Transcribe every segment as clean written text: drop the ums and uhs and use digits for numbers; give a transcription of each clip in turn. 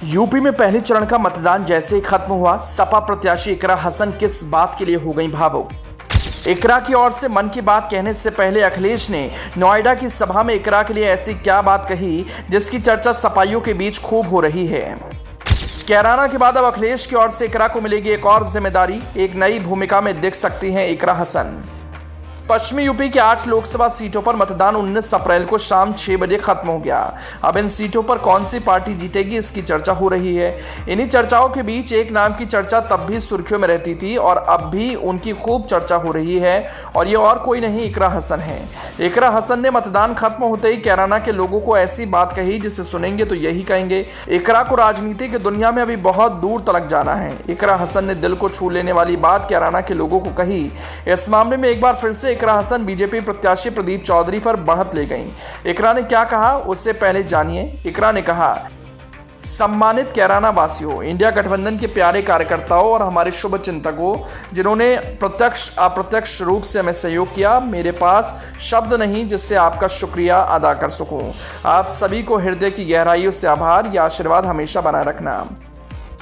UP में पहले चरण का मतदान जैसे ही खत्म हुआ, सपा प्रत्याशी इकरा हसन किस बात के लिए हो गई भावुक। इकरा की ओर से मन की बात कहने से पहले अखिलेश ने नोएडा की सभा में इकरा के लिए ऐसी क्या बात कही जिसकी चर्चा सपाइयों के बीच खूब हो रही है। कैराना के बाद अब अखिलेश की ओर से इकरा को मिलेगी एक और जिम्मेदारी, एक नई भूमिका में दिख सकती हैं इकरा हसन। पश्चिमी यूपी के 8 लोकसभा सीटों पर मतदान 19 अप्रैल को शाम 6 बजे खत्म हो गया। अब इन सीटों पर कौन सी पार्टी जीतेगी इसकी चर्चा हो रही है। इन्हीं चर्चाओं के बीच एक नाम की चर्चा तब भी सुर्खियों में रहती थी और अब भी उनकी खूब चर्चा हो रही है और ये और कोई नहीं इकरा हसन है। इकरा हसन ने मतदान खत्म होते ही कैराना के लोगों को ऐसी बात कही जिसे सुनेंगे तो यही कहेंगे, इकरा को राजनीति की दुनिया में अभी बहुत दूर तक जाना है। इकरा हसन ने दिल को छू लेने वाली बात कैराना के लोगों को कही। इस मामले में एक बार फिर से इकरा हसन बीजेपी प्रत्याशी प्रदीप चौधरी पर बढ़त ले गईं। इकरा ने क्या कहा उससे पहले जानिए। इकरा ने कहा, सम्मानित कैराना वासियों, इंडिया गठबंधन के प्यारे कार्यकर्ताओं और हमारे शुभ चिंतकों जिन्होंने प्रत्यक्ष अप्रत्यक्ष रूप से हमें सहयोग किया, मेरे पास शब्द नहीं जिससे आपका शुक्रिया अदा कर सकूं। आप सभी को हृदय की गहराइयों से आभार, यह आशीर्वाद हमेशा बनाए रखना।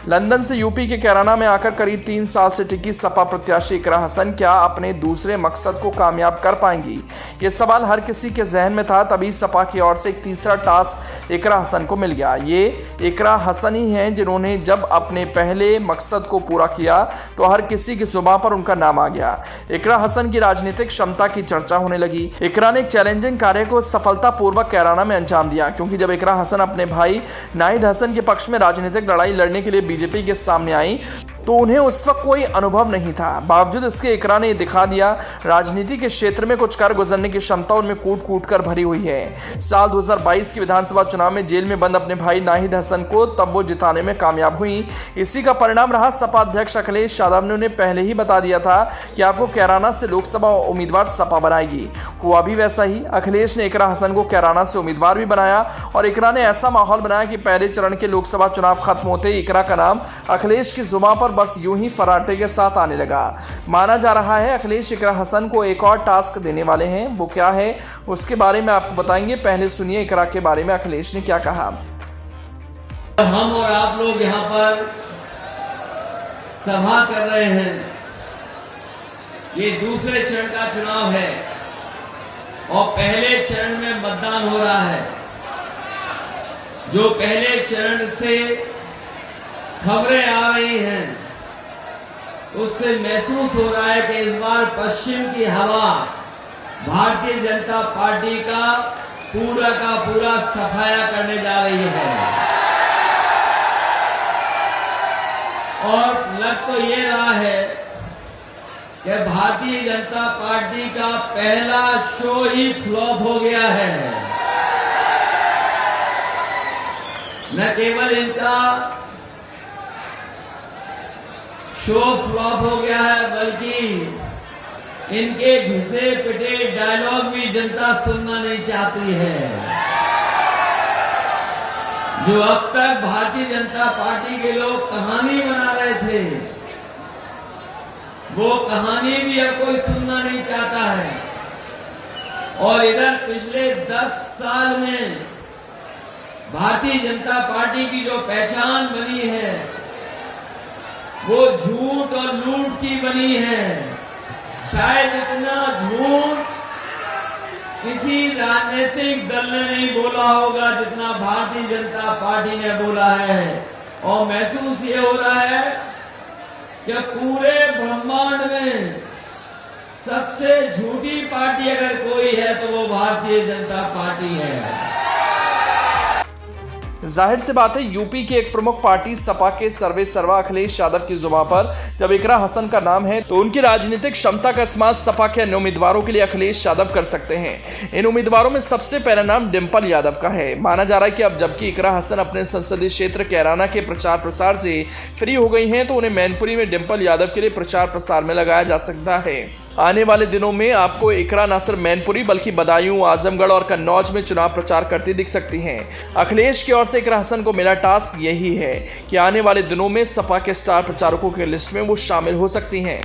लंदन से यूपी के कैराना में आकर करीब 3 साल से टिकी सपा प्रत्याशी इकरा हसन क्या अपने दूसरे मकसद को कामयाब कर पाएंगी, ये सवाल हर किसी के जहन में था। तभी सपा की ओर से एक तीसरा टास्क इकरा हसन को मिल गया। ये इकरा हसन ही हैं जिन्होंने जब अपने पहले मकसद को पूरा किया तो हर किसी की जुबान पर उनका नाम आ गया। इकरा हसन की राजनीतिक क्षमता की चर्चा होने लगी। इकरा ने एक चैलेंजिंग कार्य को सफलतापूर्वक कैराना में अंजाम दिया, क्योंकि जब इकरा हसन अपने भाई नाहिद हसन के पक्ष में राजनीतिक लड़ाई लड़ने के लिए बीजेपी के सामने आई तो उन्हें उस वक्त कोई अनुभव नहीं था। बावजूद इसके इकरा ने दिखा दिया, राजनीति के क्षेत्र में कुछ कर गुजरने की क्षमता उनमें कूट कूट कर भरी हुई है। साल 2022 के विधानसभा चुनाव में जेल में बंद अपने भाई नाहिद हसन को तब वो जिताने में कामयाब हुई। इसी का परिणाम रहा सपा अध्यक्ष अखिलेश यादव ने उन्हें पहले ही बता दिया था कि आपको कैराना से लोकसभा उम्मीदवार सपा बनाएगी। हुआ भी वैसा ही। अखिलेश ने इकरा हसन को कैराना से उम्मीदवार भी बनाया और इकरा ने ऐसा माहौल बनाया कि पहले चरण के लोकसभा चुनाव खत्म होते ही इकरा का नाम अखिलेश की जुबान पर बस यूं ही फराटे के साथ आने लगा। माना जा रहा है अखिलेश इकरा हसन को एक और टास्क देने वाले हैं। वो क्या है उसके बारे में आपको बताएंगे। पहले सुनिए इकरा के बारे में अखिलेश ने क्या कहा। हम और आप लोग यहाँ पर सभा कर रहे हैं, ये दूसरे चरण का चुनाव है और पहले चरण में मतदान हो रहा है। जो पहले चरण से खबरें आ रही हैं उससे महसूस हो रहा है कि इस बार पश्चिम की हवा भारतीय जनता पार्टी का पूरा सफाया करने जा रही है। और लग तो ये रहा है कि भारतीय जनता पार्टी का पहला शो ही फ्लॉप हो गया है। न केवल इनका शो फ्लॉप हो गया है बल्कि इनके घिसे पिटे डायलॉग भी जनता सुनना नहीं चाहती है। जो अब तक भारतीय जनता पार्टी के लोग कहानी बना रहे थे वो कहानी भी अब कोई सुनना नहीं चाहता है। और इधर पिछले 10 साल में भारतीय जनता पार्टी की जो पहचान बनी है वो झूठ और लूट की बनी है। शायद इतना झूठ किसी राजनीतिक दल ने नहीं बोला होगा जितना भारतीय जनता पार्टी ने बोला है। और महसूस ये हो रहा है कि पूरे ब्रह्मांड में सबसे झूठी पार्टी अगर कोई है तो वो भारतीय जनता पार्टी है। जाहिर सी बात है, यूपी की एक प्रमुख पार्टी सपा के सर्वे सर्वा अखिलेश यादव की जुबान पर जब इकरा हसन का नाम है तो उनकी राजनीतिक क्षमता का इस्तेमाल सपा के अन्य उम्मीदवारों के लिए अखिलेश यादव कर सकते हैं। इन उम्मीदवारों में सबसे पहला नाम डिंपल यादव का है। माना जा रहा है कि अब जबकि इकरा हसन अपने संसदीय क्षेत्र कैराना के प्रचार प्रसार से फ्री हो गई हैं तो उन्हें मैनपुरी में डिंपल यादव के लिए प्रचार प्रसार में लगाया जा सकता है। आने वाले दिनों में आपको इकरा न सिर्फ मैनपुरी बल्कि बदायूं, आजमगढ़ और कन्नौज में चुनाव प्रचार करती दिख सकती हैं। अखिलेश की ओर से इकरा हसन को मिला टास्क यही है कि आने वाले दिनों में सपा के स्टार प्रचारकों की लिस्ट में वो शामिल हो सकती हैं।